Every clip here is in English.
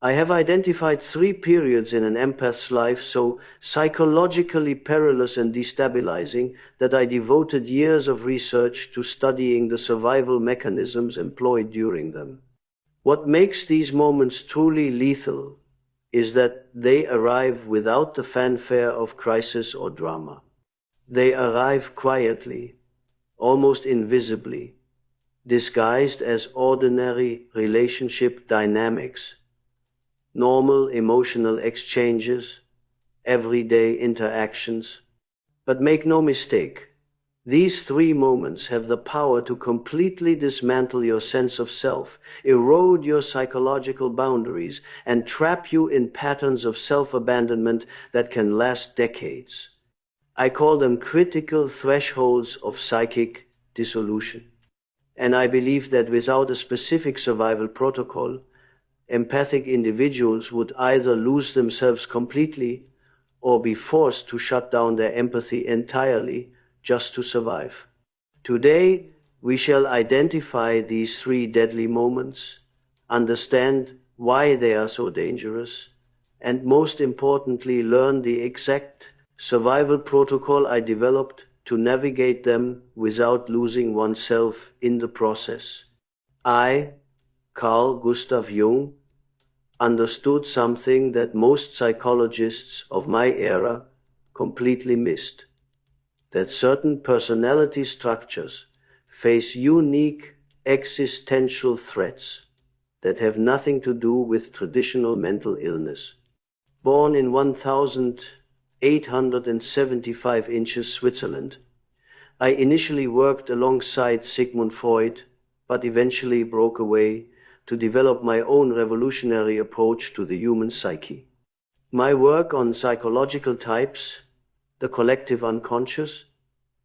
I have identified 3 periods in an empath's life so psychologically perilous and destabilizing that I devoted years of research to studying the survival mechanisms employed during them. What makes these moments truly lethal is that they arrive without the fanfare of crisis or drama. They arrive quietly, almost invisibly, disguised as ordinary relationship dynamics, normal emotional exchanges, everyday interactions. But make no mistake, these 3 moments have the power to completely dismantle your sense of self, erode your psychological boundaries, and trap you in patterns of self-abandonment that can last decades. I call them critical thresholds of psychic dissolution. And I believe that without a specific survival protocol, empathic individuals would either lose themselves completely or be forced to shut down their empathy entirely just to survive. Today, we shall identify these 3 deadly moments, understand why they are so dangerous, and most importantly, learn the exact survival protocol I developed to navigate them without losing oneself in the process. I, Carl Gustav Jung, understood something that most psychologists of my era completely missed, that certain personality structures face unique existential threats that have nothing to do with traditional mental illness. Born in 1875 inches Switzerland, I initially worked alongside Sigmund Freud, but eventually broke away to develop my own revolutionary approach to the human psyche. My work on psychological types, the collective unconscious,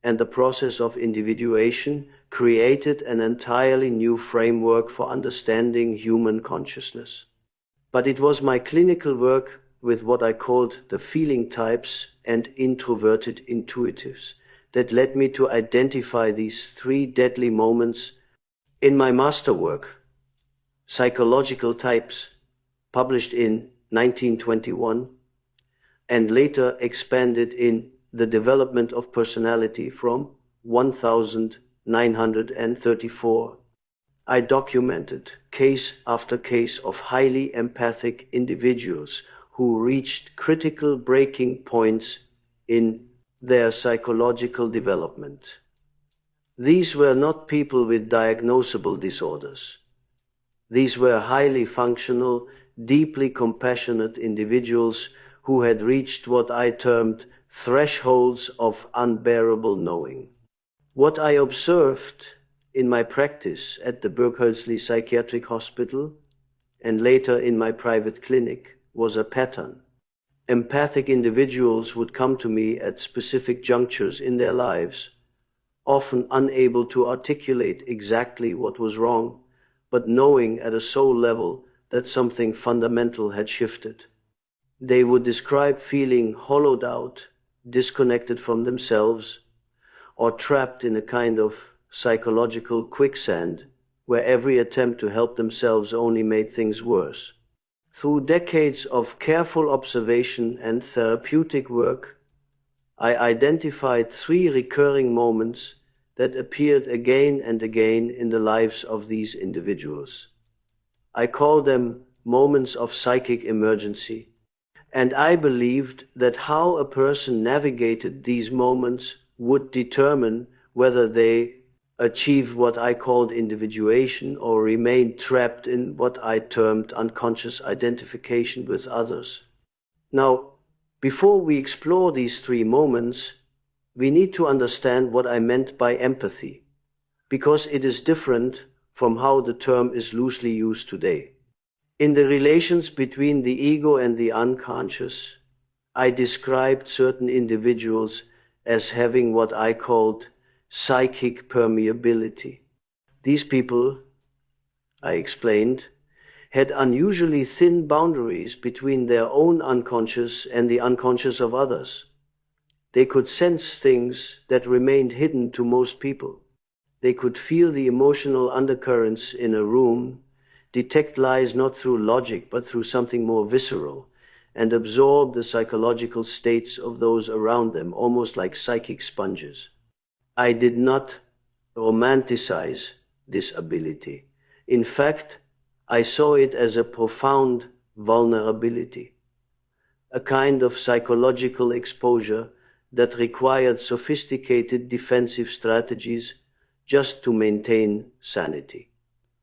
and the process of individuation created an entirely new framework for understanding human consciousness. But it was my clinical work with what I called the feeling types and introverted intuitives that led me to identify these 3 deadly moments in my masterwork, Psychological Types, published in 1921, and later expanded in The Development of Personality from 1934. I documented case after case of highly empathic individuals who reached critical breaking points in their psychological development. These were not people with diagnosable disorders. These were highly functional, deeply compassionate individuals who had reached what I termed thresholds of unbearable knowing. What I observed in my practice at the Burghölzli Psychiatric Hospital and later in my private clinic was a pattern. Empathic individuals would come to me at specific junctures in their lives, often unable to articulate exactly what was wrong, but knowing at a soul level that something fundamental had shifted. They would describe feeling hollowed out, disconnected from themselves, or trapped in a kind of psychological quicksand where every attempt to help themselves only made things worse. Through decades of careful observation and therapeutic work, I identified 3 recurring moments that appeared again and again in the lives of these individuals. I call them moments of psychic emergency, and I believed that how a person navigated these moments would determine whether they achieved what I called individuation or remained trapped in what I termed unconscious identification with others. Now, before we explore these 3 moments, we need to understand what I meant by empathy, because it is different from how the term is loosely used today. In the relations between the ego and the unconscious, I described certain individuals as having what I called psychic permeability. These people, I explained, had unusually thin boundaries between their own unconscious and the unconscious of others. They could sense things that remained hidden to most people. They could feel the emotional undercurrents in a room. detect lies not through logic but through something more visceral, and absorb the psychological states of those around them, almost like psychic sponges. I did not romanticize this ability. In fact, I saw it as a profound vulnerability, a kind of psychological exposure that required sophisticated defensive strategies just to maintain sanity.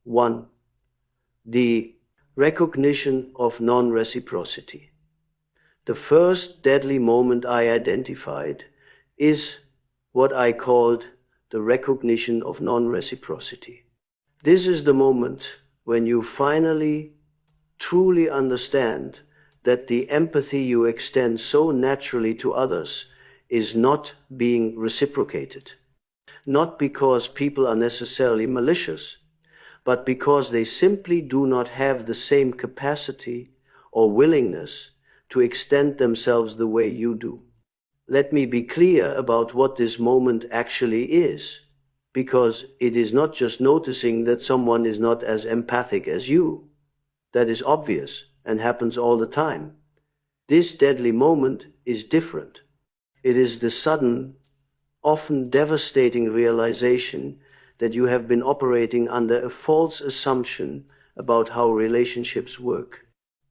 1. The recognition of non-reciprocity. The first deadly moment I identified is what I called the recognition of non-reciprocity. This is the moment when you finally truly understand that the empathy you extend so naturally to others is not being reciprocated. Not because people are necessarily malicious, but because they simply do not have the same capacity or willingness to extend themselves the way you do. Let me be clear about what this moment actually is, because it is not just noticing that someone is not as empathic as you. That is obvious and happens all the time. This deadly moment is different. It is the sudden, often devastating realization that you have been operating under a false assumption about how relationships work.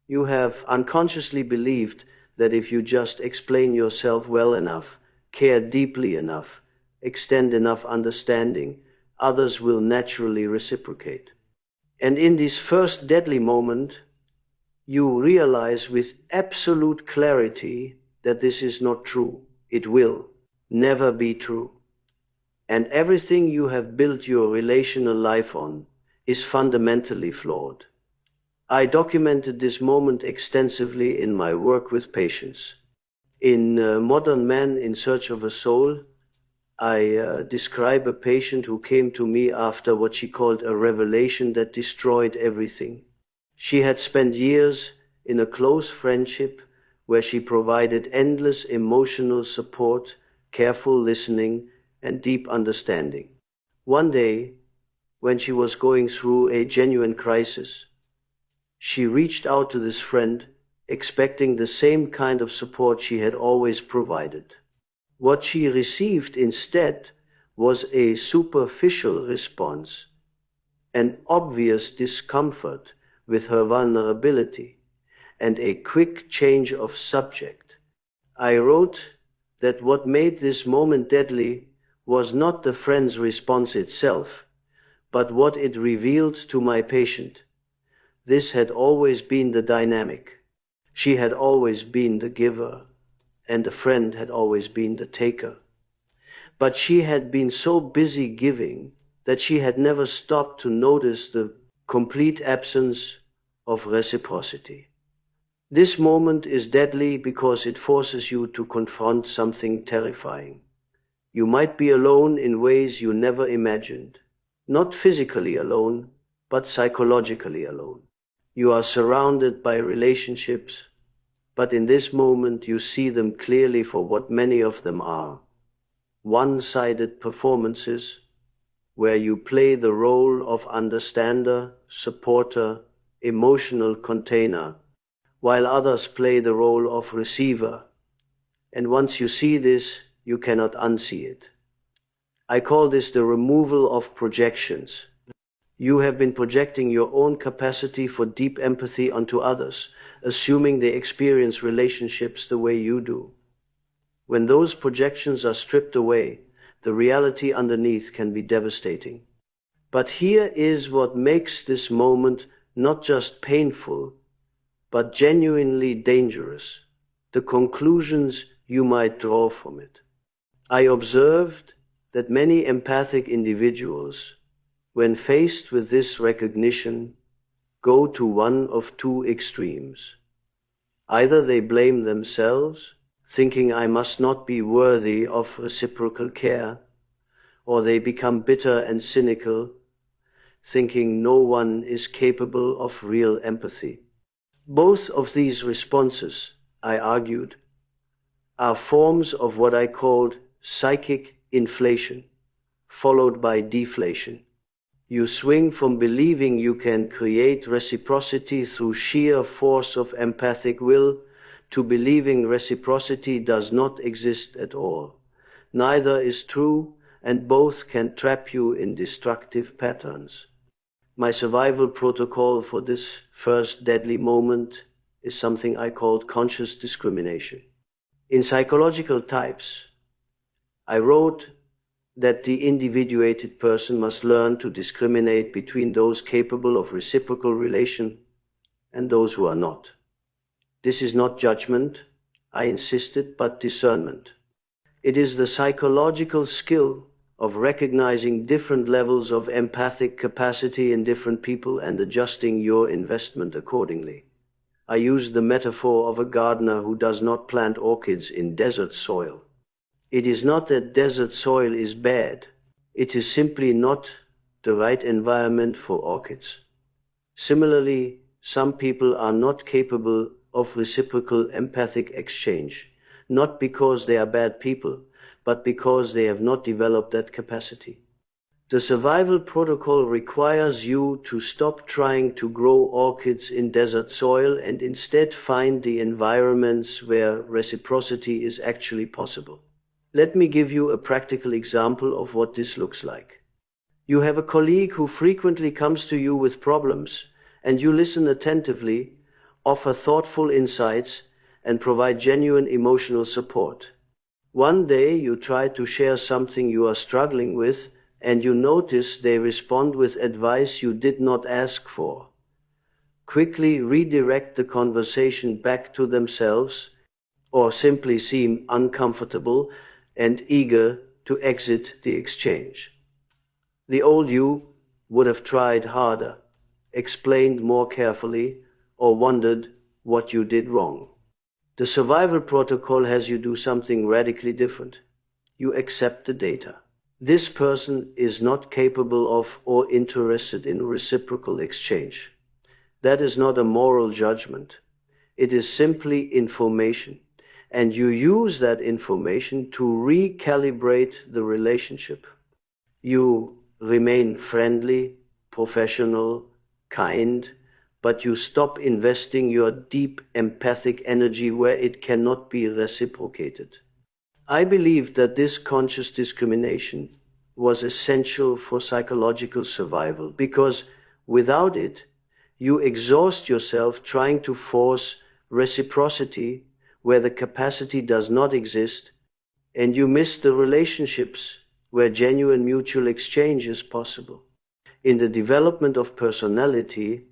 You have unconsciously believed that if you just explain yourself well enough, care deeply enough, extend enough understanding, others will naturally reciprocate. And in this first deadly moment, you realize with absolute clarity that this is not true. It will never be true. And everything you have built your relational life on is fundamentally flawed. I documented this moment extensively in my work with patients. In Modern Man in Search of a Soul, I describe a patient who came to me after what she called a revelation that destroyed everything. She had spent years in a close friendship where she provided endless emotional support, careful listening, and deep understanding. One day, when she was going through a genuine crisis, she reached out to this friend, expecting the same kind of support she had always provided. What she received instead was a superficial response, an obvious discomfort with her vulnerability, and a quick change of subject. I wrote that what made this moment deadly was not the friend's response itself, but what it revealed to my patient. This had always been the dynamic. She had always been the giver, and the friend had always been the taker. But she had been so busy giving that she had never stopped to notice the complete absence of reciprocity. This moment is deadly because it forces you to confront something terrifying. You might be alone in ways you never imagined. Not physically alone, but psychologically alone. You are surrounded by relationships, but in this moment you see them clearly for what many of them are. One-sided performances where you play the role of understander, supporter, emotional container, while others play the role of receiver. And once you see this, you cannot unsee it. I call this the removal of projections. You have been projecting your own capacity for deep empathy onto others, assuming they experience relationships the way you do. When those projections are stripped away, the reality underneath can be devastating. But here is what makes this moment not just painful, but genuinely dangerous, the conclusions you might draw from it. I observed that many empathic individuals, when faced with this recognition, go to one of two extremes. Either they blame themselves, thinking I must not be worthy of reciprocal care, or they become bitter and cynical, thinking no one is capable of real empathy. Both of these responses, I argued, are forms of what I called psychic inflation, followed by deflation. You swing from believing you can create reciprocity through sheer force of empathic will to believing reciprocity does not exist at all. Neither is true, and both can trap you in destructive patterns. My survival protocol for this first deadly moment is something I called conscious discrimination. In Psychological Types, I wrote that the individuated person must learn to discriminate between those capable of reciprocal relation and those who are not. This is not judgment, I insisted, but discernment. It is the psychological skill of recognizing different levels of empathic capacity in different people and adjusting your investment accordingly. I used the metaphor of a gardener who does not plant orchids in desert soil. It is not that desert soil is bad. It is simply not the right environment for orchids. Similarly, some people are not capable of reciprocal empathic exchange, not because they are bad people, but because they have not developed that capacity. The survival protocol requires you to stop trying to grow orchids in desert soil and instead find the environments where reciprocity is actually possible. Let me give you a practical example of what this looks like. You have a colleague who frequently comes to you with problems, and you listen attentively, offer thoughtful insights, and provide genuine emotional support. One day you try to share something you are struggling with, and you notice they respond with advice you did not ask for. Quickly redirect the conversation back to themselves, or simply seem uncomfortable and eager to exit the exchange. The old you would have tried harder, explained more carefully, or wondered what you did wrong. The survival protocol has you do something radically different. You accept the data. This person is not capable of or interested in reciprocal exchange. That is not a moral judgment. It is simply information. And you use that information to recalibrate the relationship. You remain friendly, professional, kind, but you stop investing your deep empathic energy where it cannot be reciprocated. I believed that this conscious discrimination was essential for psychological survival because without it, you exhaust yourself trying to force reciprocity where the capacity does not exist, and you miss the relationships where genuine mutual exchange is possible. In the development of personality,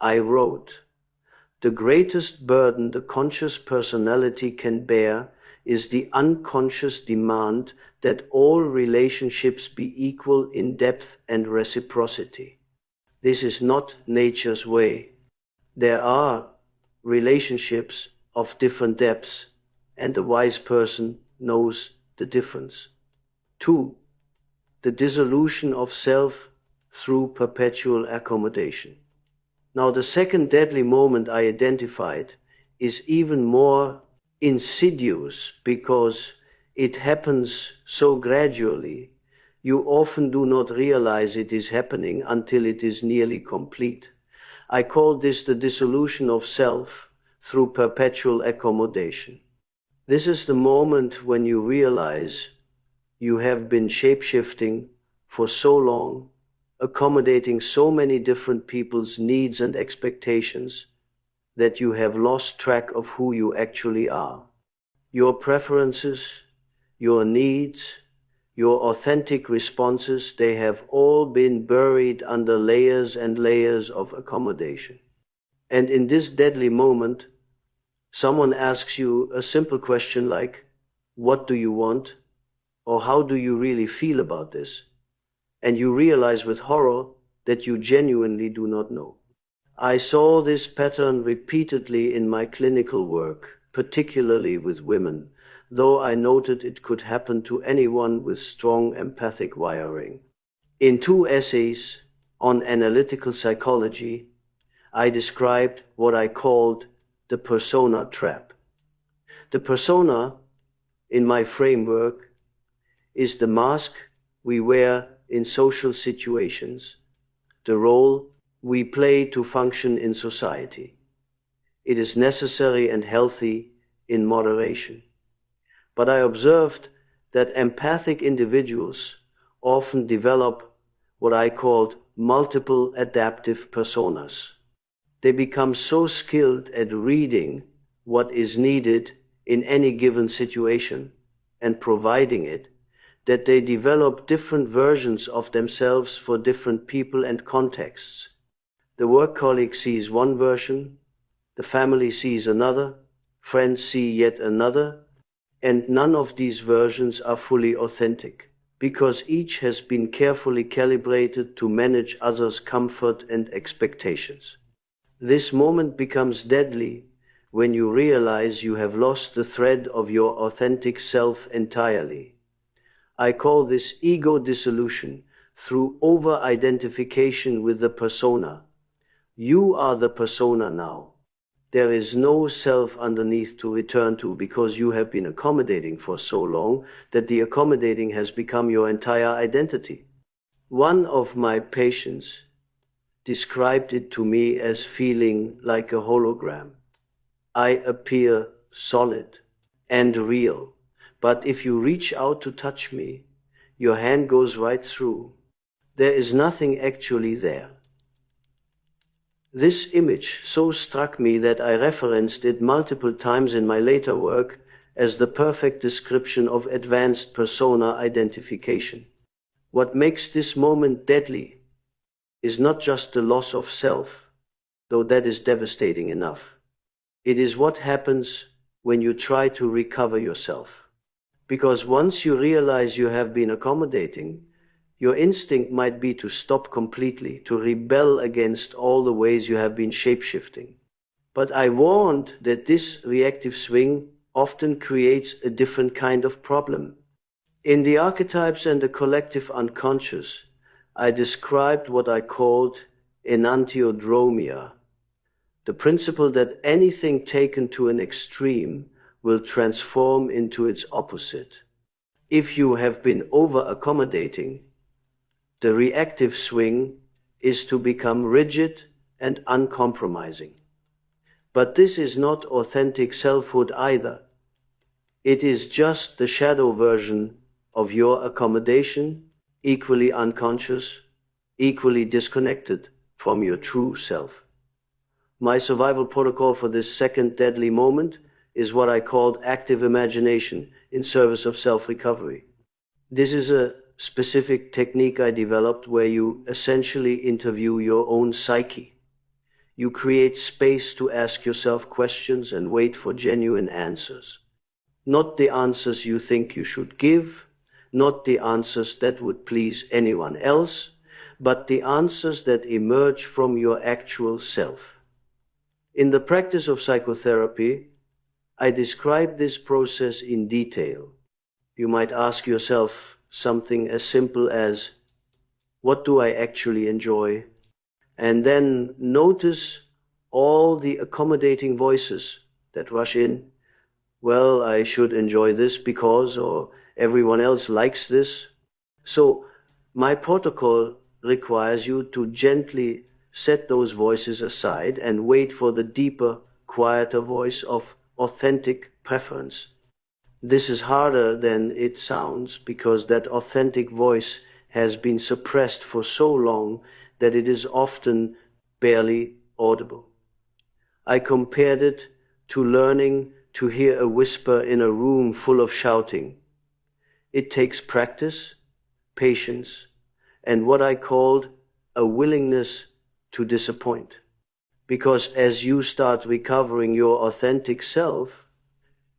I wrote, the greatest burden the conscious personality can bear is the unconscious demand that all relationships be equal in depth and reciprocity. This is not nature's way. There are relationships of different depths, and a wise person knows the difference. 2. The dissolution of self through perpetual accommodation. Now, the second deadly moment I identified is even more insidious because it happens so gradually. You often do not realize it is happening until it is nearly complete. I call this the dissolution of self through perpetual accommodation. This is the moment when you realize you have been shape-shifting for so long, accommodating so many different people's needs and expectations, that you have lost track of who you actually are. Your preferences, your needs, your authentic responses, they have all been buried under layers and layers of accommodation. And in this deadly moment, someone asks you a simple question like, what do you want? Or how do you really feel about this? And you realize with horror that you genuinely do not know. I saw this pattern repeatedly in my clinical work, particularly with women, though I noted it could happen to anyone with strong empathic wiring. In 2 essays on analytical psychology, I described what I called the persona trap. The persona, in my framework, is the mask we wear in social situations the role we play to function in society. It is necessary and healthy in moderation. But I observed that empathic individuals often develop what I called multiple adaptive personas. They become so skilled at reading what is needed in any given situation and providing it, that they develop different versions of themselves for different people and contexts. The work colleague sees one version, the family sees another, friends see yet another, and none of these versions are fully authentic, because each has been carefully calibrated to manage others' comfort and expectations. This moment becomes deadly when you realize you have lost the thread of your authentic self entirely. I call this ego dissolution through over-identification with the persona. You are the persona now. There is no self underneath to return to, because you have been accommodating for so long that the accommodating has become your entire identity. One of my patients described it to me as feeling like a hologram. I appear solid and real, but if you reach out to touch me, your hand goes right through. There is nothing actually there. This image so struck me that I referenced it multiple times in my later work as the perfect description of advanced persona identification. What makes this moment deadly is not just the loss of self, though that is devastating enough. It is what happens when you try to recover yourself. Because once you realize you have been accommodating, your instinct might be to stop completely, to rebel against all the ways you have been shapeshifting. But I warned that this reactive swing often creates a different kind of problem. In the archetypes and the collective unconscious, I described what I called enantiodromia, the principle that anything taken to an extreme will transform into its opposite. If you have been over-accommodating, the reactive swing is to become rigid and uncompromising. But this is not authentic selfhood either. It is just the shadow version of your accommodation, equally unconscious, equally disconnected from your true self. My survival protocol for this second deadly moment is what I called active imagination in service of self-recovery. This is a specific technique I developed where you essentially interview your own psyche. You create space to ask yourself questions and wait for genuine answers. Not the answers you think you should give, not the answers that would please anyone else, but the answers that emerge from your actual self. In the practice of psychotherapy, I describe this process in detail. You might ask yourself something as simple as, what do I actually enjoy? And then notice all the accommodating voices that rush in. Well, I should enjoy this because, or everyone else likes this. So my protocol requires you to gently set those voices aside and wait for the deeper, quieter voice of authentic preference. This is harder than it sounds because that authentic voice has been suppressed for so long that it is often barely audible. I compared it to learning to hear a whisper in a room full of shouting. It takes practice, patience, and what I called a willingness to disappoint. Because as you start recovering your authentic self,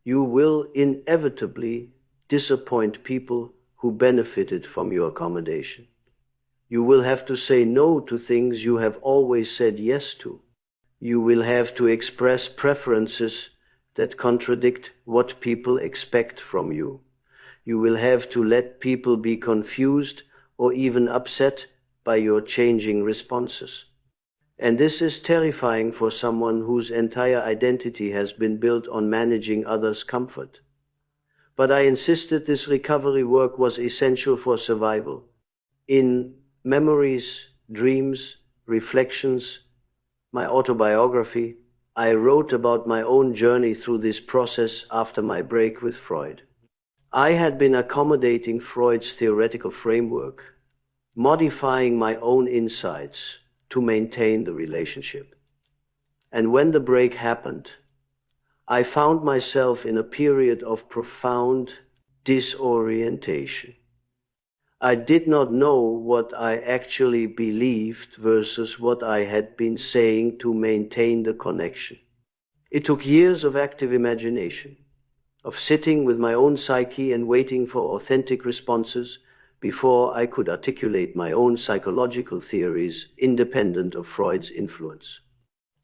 you will inevitably disappoint people who benefited from your accommodation. You will have to say no to things you have always said yes to. You will have to express preferences that contradict what people expect from you. You will have to let people be confused or even upset by your changing responses. And this is terrifying for someone whose entire identity has been built on managing others' comfort. But I insisted this recovery work was essential for survival. In Memories dreams, reflections, my autobiography. I wrote about my own journey through this process after my break with Freud. I had been accommodating Freud's theoretical framework, modifying my own insights to maintain the relationship. And when the break happened, I found myself in a period of profound disorientation. I did not know what I actually believed versus what I had been saying to maintain the connection. It took years of active imagination, of sitting with my own psyche and waiting for authentic responses before I could articulate my own psychological theories independent of Freud's influence.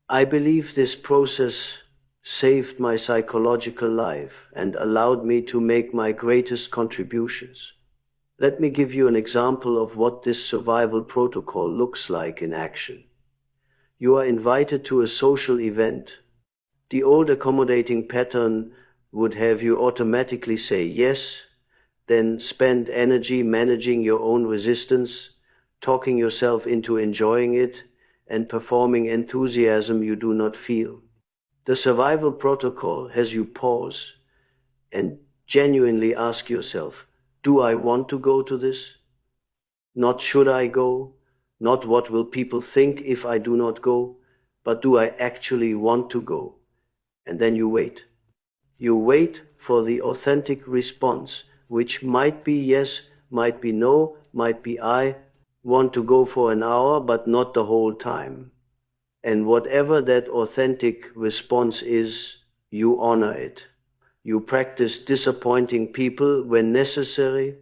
I believe this process saved my psychological life and allowed me to make my greatest contributions. Let me give you an example of what this survival protocol looks like in action. You are invited to a social event. The old accommodating pattern would have you automatically say yes, then spend energy managing your own resistance, talking yourself into enjoying it, and performing enthusiasm you do not feel. The survival protocol has you pause and genuinely ask yourself, do I want to go to this? Not should I go, not what will people think if I do not go, but do I actually want to go? And then you wait. You wait for the authentic response, which might be yes, might be no, might be I want to go for an hour, but not the whole time. And whatever that authentic response is, you honor it. You practice disappointing people when necessary.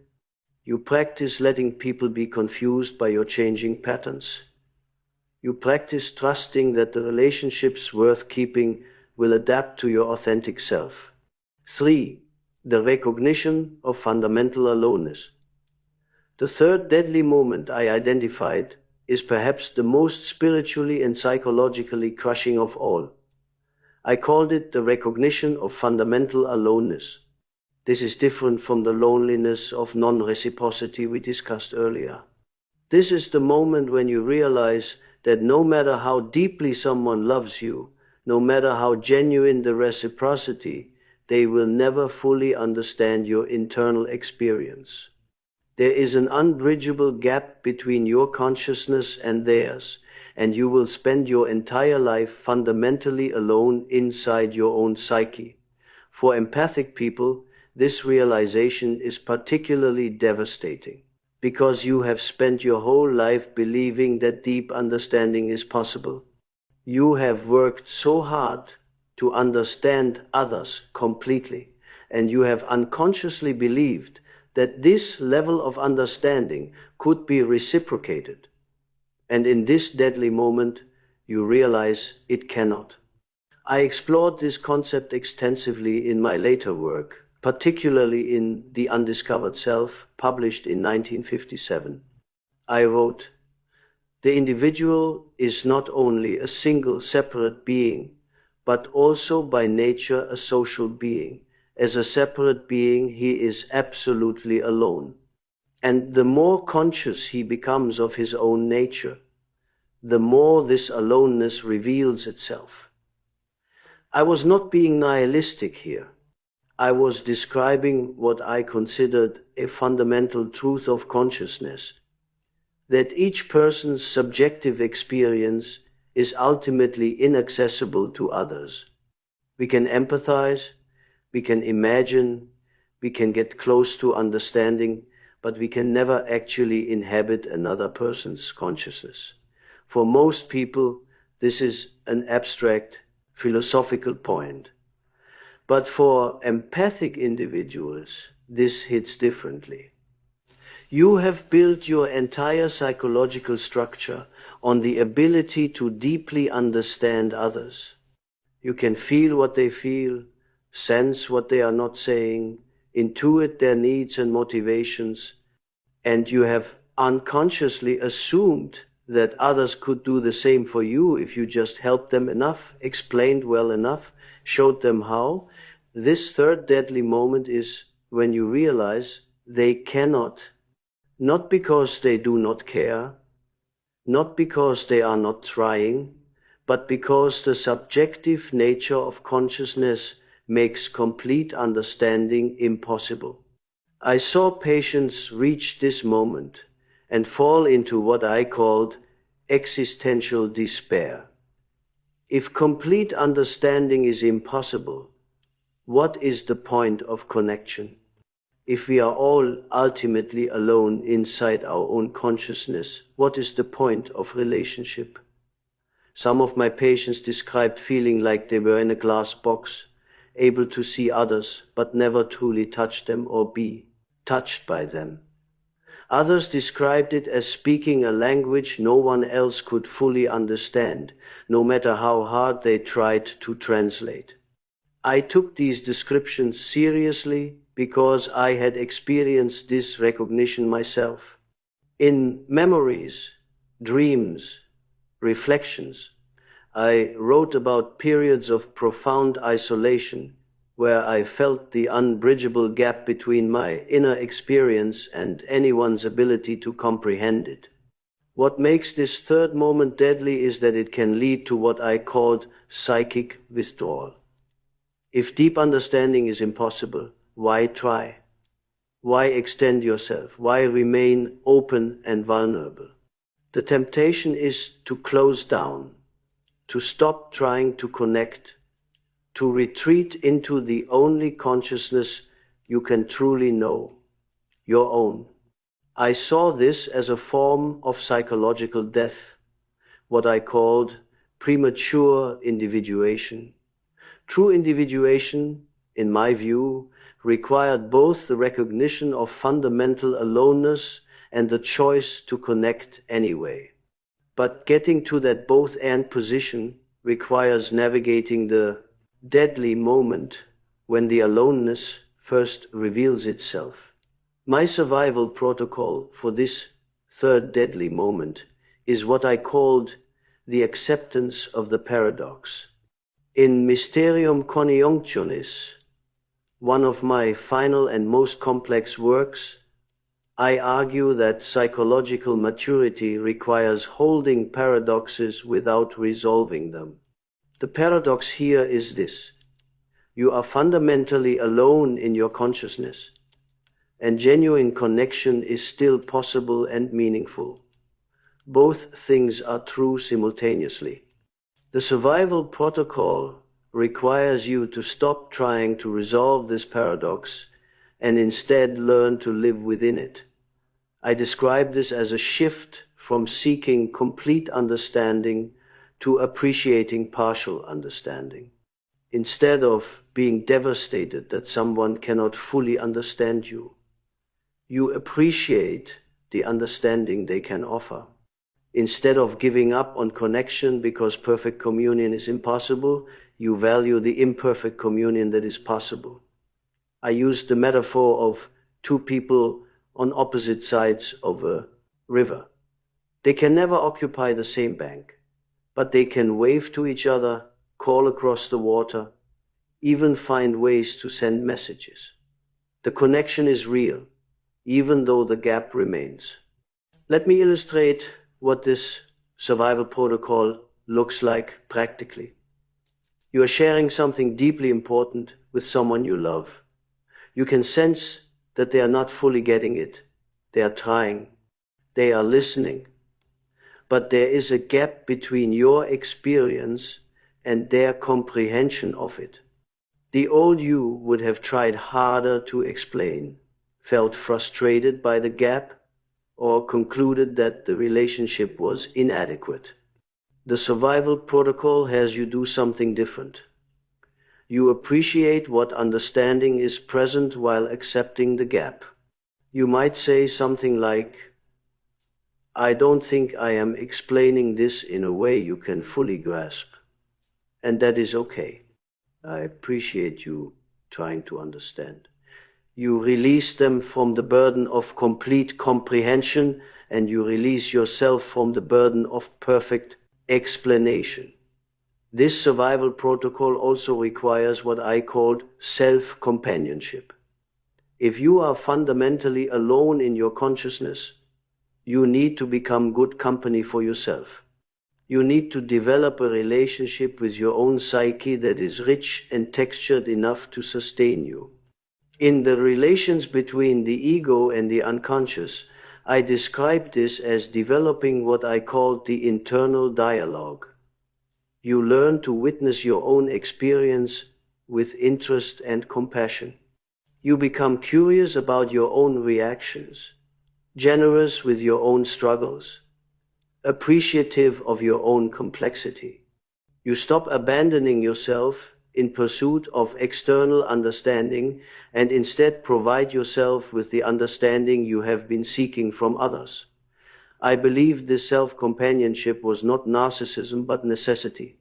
You practice letting people be confused by your changing patterns. You practice trusting that the relationships worth keeping will adapt to your authentic self. 3. The recognition of fundamental aloneness. The third deadly moment I identified is perhaps the most spiritually and psychologically crushing of all. I called it the recognition of fundamental aloneness. This is different from the loneliness of non-reciprocity we discussed earlier. This is the moment when you realize that no matter how deeply someone loves you, no matter how genuine the reciprocity, they will never fully understand your internal experience. There is an unbridgeable gap between your consciousness and theirs, and you will spend your entire life fundamentally alone inside your own psyche. For empathic people, this realization is particularly devastating, because you have spent your whole life believing that deep understanding is possible. You have worked so hard to understand others completely, and you have unconsciously believed that this level of understanding could be reciprocated. And in this deadly moment, you realize it cannot. I explored this concept extensively in my later work, particularly in The Undiscovered Self, published in 1957. I wrote, "The individual is not only a single separate being, but also by nature a social being. As a separate being, he is absolutely alone. And the more conscious he becomes of his own nature, the more this aloneness reveals itself." I was not being nihilistic here. I was describing what I considered a fundamental truth of consciousness, that each person's subjective experience is ultimately inaccessible to others. We can empathize, we can imagine, we can get close to understanding, but we can never actually inhabit another person's consciousness. For most people, this is an abstract philosophical point. But for empathic individuals, this hits differently. You have built your entire psychological structure on the ability to deeply understand others. You can feel what they feel, sense what they are not saying, intuit their needs and motivations, and you have unconsciously assumed that others could do the same for you if you just helped them enough, explained well enough, showed them how. This third deadly moment is when you realize they cannot, not because they do not care, not because they are not trying, but because the subjective nature of consciousness makes complete understanding impossible. I saw patients reach this moment and fall into what I called existential despair. If complete understanding is impossible, what is the point of connection? If we are all ultimately alone inside our own consciousness, what is the point of relationship? Some of my patients described feeling like they were in a glass box, able to see others, but never truly touch them or be touched by them. Others described it as speaking a language no one else could fully understand, no matter how hard they tried to translate. I took these descriptions seriously because I had experienced this recognition myself. In memories, dreams, reflections, I wrote about periods of profound isolation where I felt the unbridgeable gap between my inner experience and anyone's ability to comprehend it. What makes this third moment deadly is that it can lead to what I called psychic withdrawal. If deep understanding is impossible, why try? Why extend yourself? Why remain open and vulnerable? The temptation is to close down, to stop trying to connect, to retreat into the only consciousness you can truly know, your own. I saw this as a form of psychological death, what I called premature individuation. True individuation, in my view, required both the recognition of fundamental aloneness and the choice to connect anyway. But getting to that both-and position requires navigating the deadly moment when the aloneness first reveals itself. My survival protocol for this third deadly moment is what I called the acceptance of the paradox. In Mysterium Conjunctionis, one of my final and most complex works, I argue that psychological maturity requires holding paradoxes without resolving them. The paradox here is this: you are fundamentally alone in your consciousness, and genuine connection is still possible and meaningful. Both things are true simultaneously. The survival protocol requires you to stop trying to resolve this paradox and instead learn to live within it. I describe this as a shift from seeking complete understanding to appreciating partial understanding. Instead of being devastated that someone cannot fully understand you, you appreciate the understanding they can offer. Instead of giving up on connection because perfect communion is impossible, you value the imperfect communion that is possible. I used the metaphor of two people on opposite sides of a river. They can never occupy the same bank, but they can wave to each other, call across the water, even find ways to send messages. The connection is real, even though the gap remains. Let me illustrate what this survival protocol looks like practically. You are sharing something deeply important with someone you love. You can sense that they are not fully getting it. They are trying. They are listening. But there is a gap between your experience and their comprehension of it. The old you would have tried harder to explain, felt frustrated by the gap, or concluded that the relationship was inadequate. The survival protocol has you do something different. You appreciate what understanding is present while accepting the gap. You might say something like, "I don't think I am explaining this in a way you can fully grasp, and that is okay. I appreciate you trying to understand." You release them from the burden of complete comprehension, and you release yourself from the burden of perfect explanation. This survival protocol also requires what I called self-companionship. If you are fundamentally alone in your consciousness, you need to become good company for yourself. You need to develop a relationship with your own psyche that is rich and textured enough to sustain you. In the relations between the ego and the unconscious, I describe this as developing what I call the internal dialogue. You learn to witness your own experience with interest and compassion. You become curious about your own reactions, generous with your own struggles, appreciative of your own complexity. You stop abandoning yourself in pursuit of external understanding and instead provide yourself with the understanding you have been seeking from others. I believe this self-companionship was not narcissism but necessity.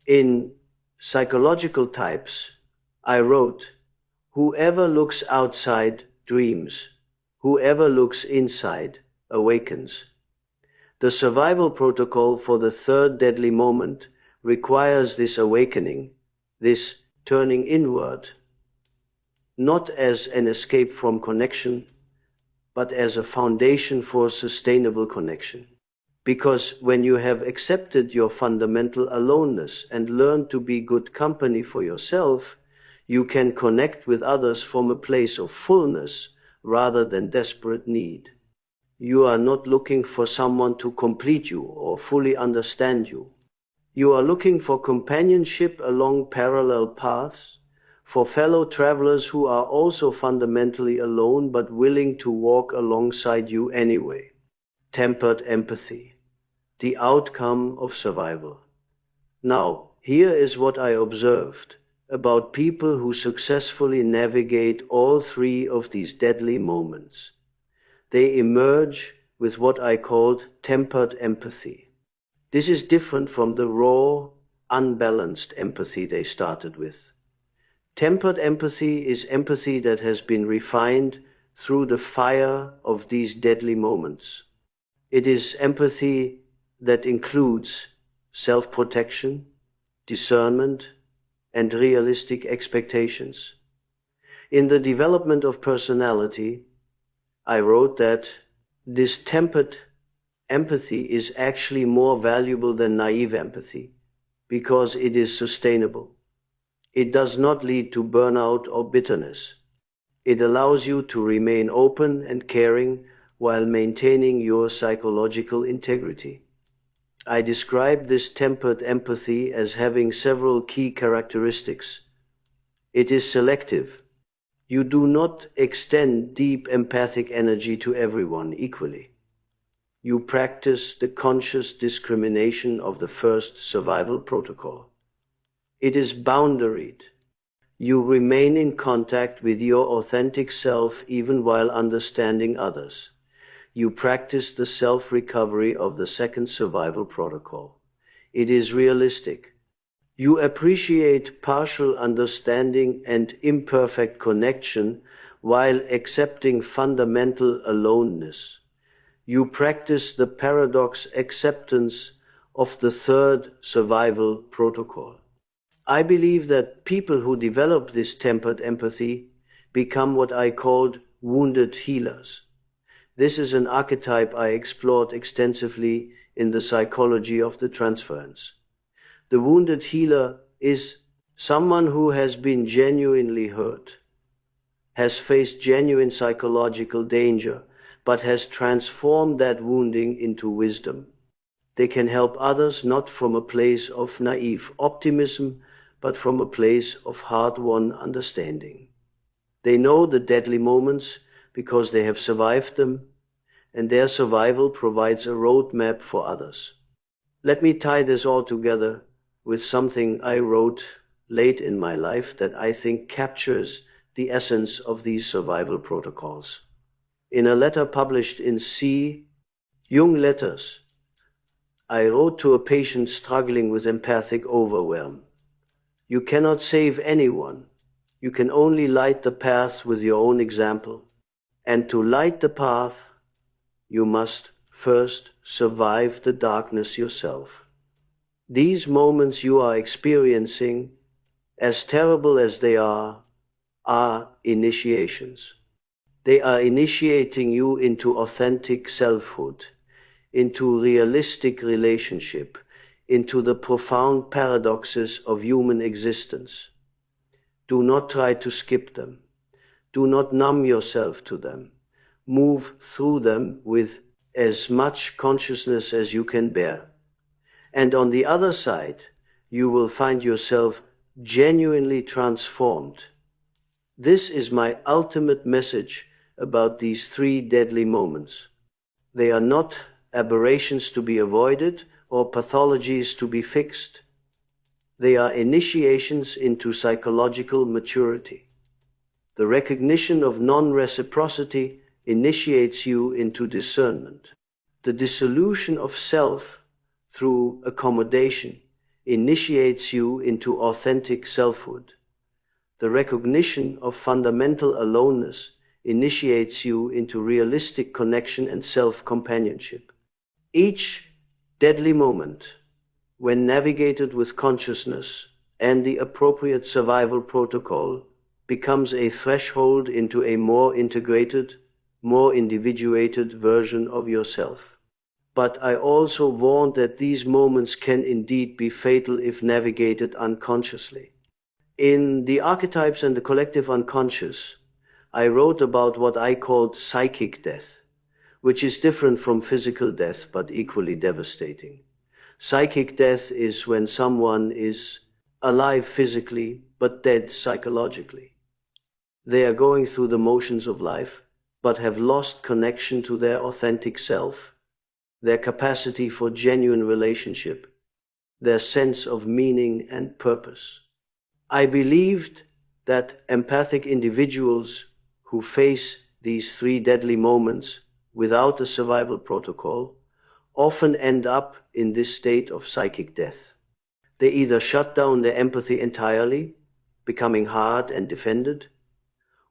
In Psychological Types, I wrote, "Whoever looks outside dreams. Whoever looks inside awakens." The survival protocol for the third deadly moment requires this awakening, this turning inward, not as an escape from connection, but as a foundation for sustainable connection. Because when you have accepted your fundamental aloneness and learned to be good company for yourself, you can connect with others from a place of fullness rather than desperate need. You are not looking for someone to complete you or fully understand you. You are looking for companionship along parallel paths, for fellow travelers who are also fundamentally alone but willing to walk alongside you anyway. Tempered empathy, the outcome of survival. Now, here is what I observed about people who successfully navigate all three of these deadly moments. They emerge with what I called tempered empathy. This is different from the raw, unbalanced empathy they started with. Tempered empathy is empathy that has been refined through the fire of these deadly moments. It is empathy that includes self-protection, discernment, and realistic expectations. In the development of personality, I wrote that this tempered empathy is actually more valuable than naive empathy because it is sustainable. It does not lead to burnout or bitterness. It allows you to remain open and caring while maintaining your psychological integrity. I describe this tempered empathy as having several key characteristics. It is selective. You do not extend deep empathic energy to everyone equally. You practice the conscious discrimination of the first survival protocol. It is boundaried. You remain in contact with your authentic self even while understanding others. You practice the self-recovery of the second survival protocol. It is realistic. You appreciate partial understanding and imperfect connection while accepting fundamental aloneness. You practice the paradox acceptance of the third survival protocol. I believe that people who develop this tempered empathy become what I called wounded healers. This is an archetype I explored extensively in the psychology of the transference. The wounded healer is someone who has been genuinely hurt, has faced genuine psychological danger, but has transformed that wounding into wisdom. They can help others not from a place of naive optimism, but from a place of hard-won understanding. They know the deadly moments because they have survived them, and their survival provides a roadmap for others. Let me tie this all together with something I wrote late in my life that I think captures the essence of these survival protocols. In a letter published in Jung Letters, I wrote to a patient struggling with empathic overwhelm. You cannot save anyone. You can only light the path with your own example. And to light the path, you must first survive the darkness yourself. These moments you are experiencing, as terrible as they are initiations. They are initiating you into authentic selfhood, into realistic relationship, into the profound paradoxes of human existence. Do not try to skip them. Do not numb yourself to them. Move through them with as much consciousness as you can bear. And on the other side, you will find yourself genuinely transformed. This is my ultimate message about these three deadly moments. They are not aberrations to be avoided or pathologies to be fixed. They are initiations into psychological maturity. The recognition of non-reciprocity initiates you into discernment. The dissolution of self through accommodation initiates you into authentic selfhood. The recognition of fundamental aloneness initiates you into realistic connection and self-companionship. Each deadly moment, when navigated with consciousness and the appropriate survival protocol, becomes a threshold into a more integrated, more individuated version of yourself. But I also warn that these moments can indeed be fatal if navigated unconsciously. In The Archetypes and the Collective Unconscious, I wrote about what I called psychic death, which is different from physical death but equally devastating. Psychic death is when someone is alive physically but dead psychologically. They are going through the motions of life but have lost connection to their authentic self, their capacity for genuine relationship, their sense of meaning and purpose. I believed that empathic individuals who face these three deadly moments without a survival protocol often end up in this state of psychic death. They either shut down their empathy entirely, becoming hard and defended,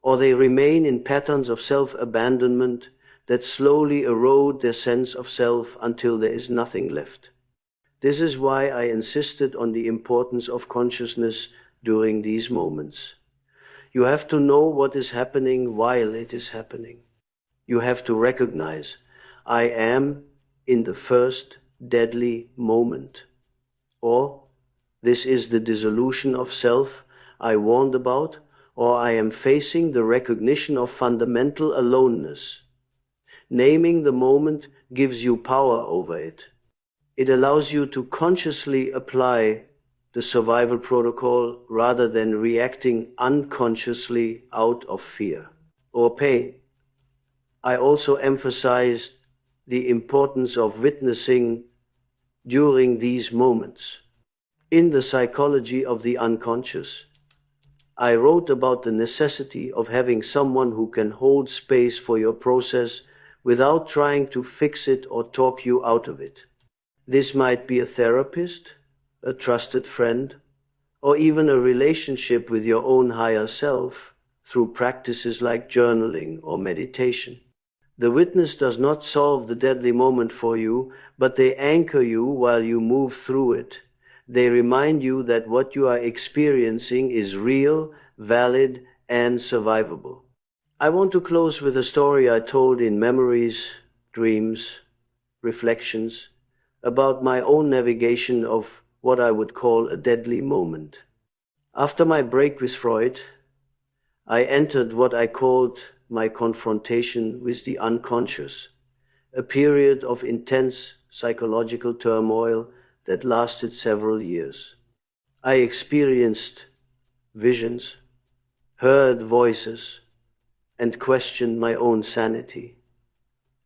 or they remain in patterns of self-abandonment that slowly erode their sense of self until there is nothing left. This is why I insisted on the importance of consciousness during these moments. You have to know what is happening while it is happening. You have to recognize, I am in the first deadly moment. Or, this is the dissolution of self I warned about, or I am facing the recognition of fundamental aloneness. Naming the moment gives you power over it. It allows you to consciously apply the survival protocol rather than reacting unconsciously out of fear or pain. I also emphasized the importance of witnessing during these moments. In The Psychology of the Unconscious, I wrote about the necessity of having someone who can hold space for your process without trying to fix it or talk you out of it. This might be a therapist, a trusted friend, or even a relationship with your own higher self through practices like journaling or meditation. The witness does not solve the deadly moment for you, but they anchor you while you move through it. They remind you that what you are experiencing is real, valid, and survivable. I want to close with a story I told in Memories, Dreams, Reflections about my own navigation of what I would call a deadly moment. After my break with Freud, I entered what I called my confrontation with the unconscious, a period of intense psychological turmoil that lasted several years. I experienced visions, heard voices, and questioned my own sanity.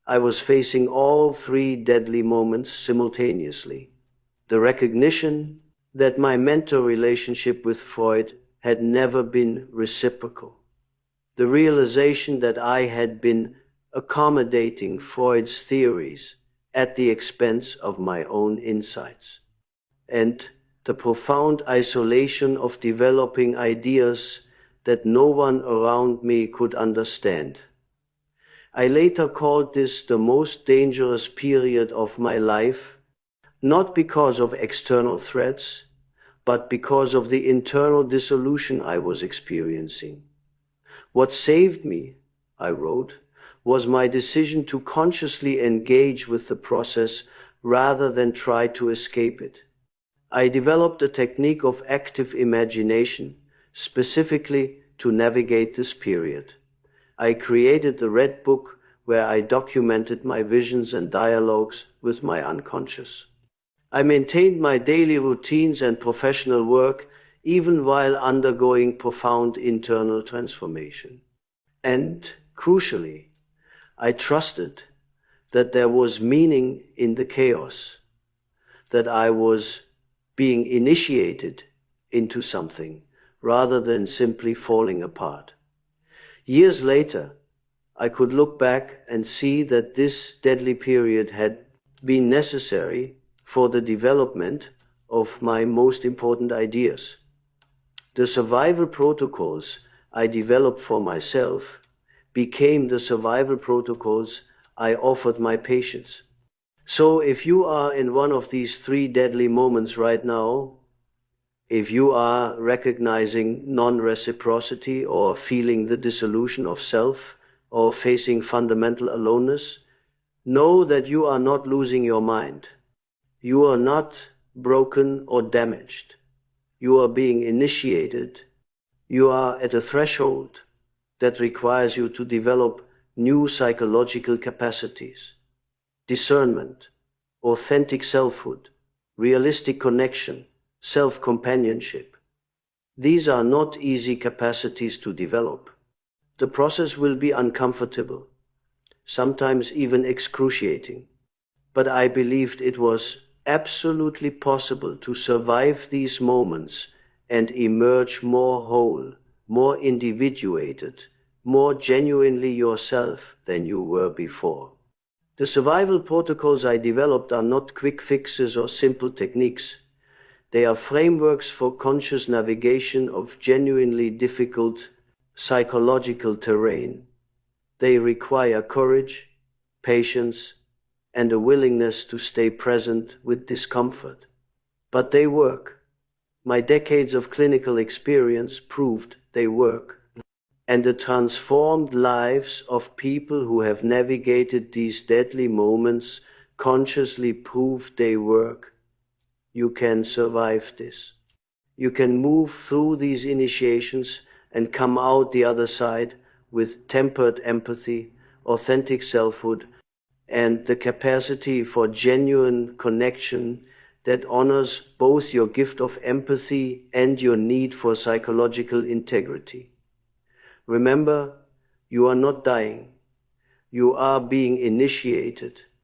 I was facing all three deadly moments simultaneously. The recognition that my mentor relationship with Freud had never been reciprocal. The realization that I had been accommodating Freud's theories at the expense of my own insights. And the profound isolation of developing ideas that no one around me could understand. I later called this the most dangerous period of my life, not because of external threats, but because of the internal dissolution I was experiencing. What saved me, I wrote, was my decision to consciously engage with the process rather than try to escape it. I developed a technique of active imagination, specifically to navigate this period. I created the Red Book, where I documented my visions and dialogues with my unconscious. I maintained my daily routines and professional work even while undergoing profound internal transformation. And, crucially, I trusted that there was meaning in the chaos, that I was being initiated into something rather than simply falling apart. Years later, I could look back and see that this deadly period had been necessary for the development of my most important ideas. The survival protocols I developed for myself became the survival protocols I offered my patients. So if you are in one of these three deadly moments right now, if you are recognizing non-reciprocity or feeling the dissolution of self or facing fundamental aloneness, know that you are not losing your mind. You are not broken or damaged. You are being initiated. You are at a threshold that requires you to develop new psychological capacities: discernment, authentic selfhood, realistic connection, self-companionship. These are not easy capacities to develop. The process will be uncomfortable, sometimes even excruciating, but I believed it was absolutely possible to survive these moments and emerge more whole, more individuated, more genuinely yourself than you were before. The survival protocols I developed are not quick fixes or simple techniques. They are frameworks for conscious navigation of genuinely difficult psychological terrain. They require courage, patience, and a willingness to stay present with discomfort. But they work. My decades of clinical experience proved they work. And the transformed lives of people who have navigated these deadly moments consciously prove they work. You can survive this. You can move through these initiations and come out the other side with tempered empathy, authentic selfhood, and the capacity for genuine connection that honors both your gift of empathy and your need for psychological integrity. Remember, you are not dying. You are being initiated,